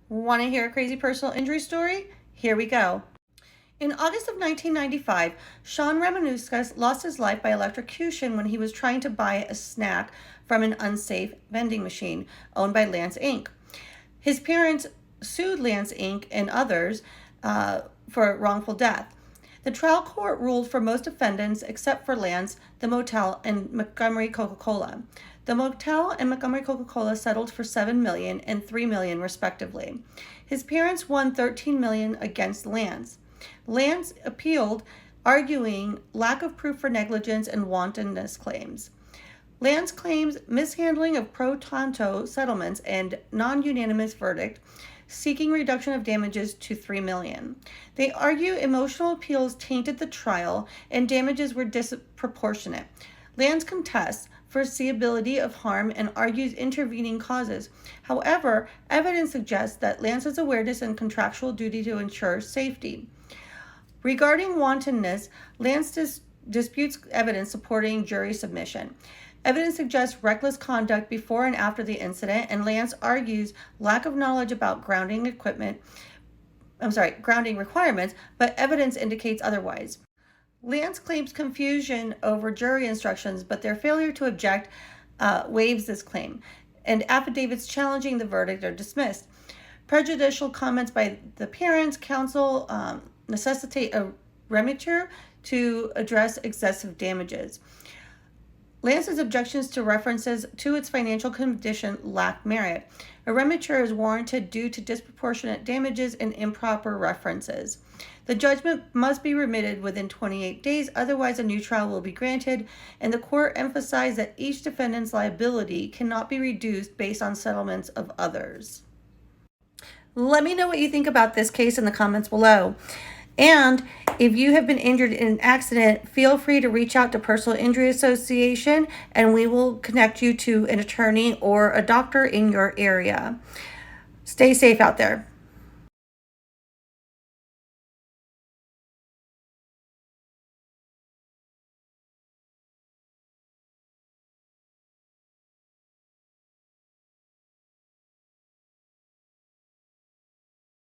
Want to hear a crazy personal injury story? Here we go. In August of 1995, Shawn Ramanauskas lost his life by electrocution when he was trying to buy a snack from an unsafe vending machine owned by Lance Inc. His parents sued Lance Inc. and others for wrongful death. The trial court ruled for most defendants except for Lance, the motel, and Montgomery Coca-Cola. The motel and Montgomery Coca-Cola settled for $7 million and $3 million respectively. His parents won $13 million against Lance. Lance appealed, arguing lack of proof for negligence and wantonness claims. Lance claims mishandling of pro tanto settlements and non-unanimous verdict, seeking reduction of damages to $3 million. They argue emotional appeals tainted the trial and damages were disproportionate. Lance contests foreseeability of harm and argues intervening causes. However, evidence suggests that Lance's awareness and contractual duty to ensure safety. Regarding wantonness, Lance disputes evidence supporting jury submission. Evidence suggests reckless conduct before and after the incident, and Lance argues lack of knowledge about grounding requirements, but evidence indicates otherwise. Lance claims confusion over jury instructions, but their failure to object waives this claim, and affidavits challenging the verdict are dismissed. Prejudicial comments by the parents, counsel necessitate a remittitur to address excessive damages. Lance's objections to references to its financial condition lack merit. A remittitur is warranted due to disproportionate damages and improper references. The judgment must be remitted within 28 days, otherwise a new trial will be granted, and the court emphasized that each defendant's liability cannot be reduced based on settlements of others. Let me know what you think about this case in the comments below. And if you have been injured in an accident, feel free to reach out to Personal Injury Association and we will connect you to an attorney or a doctor in your area. Stay safe out there.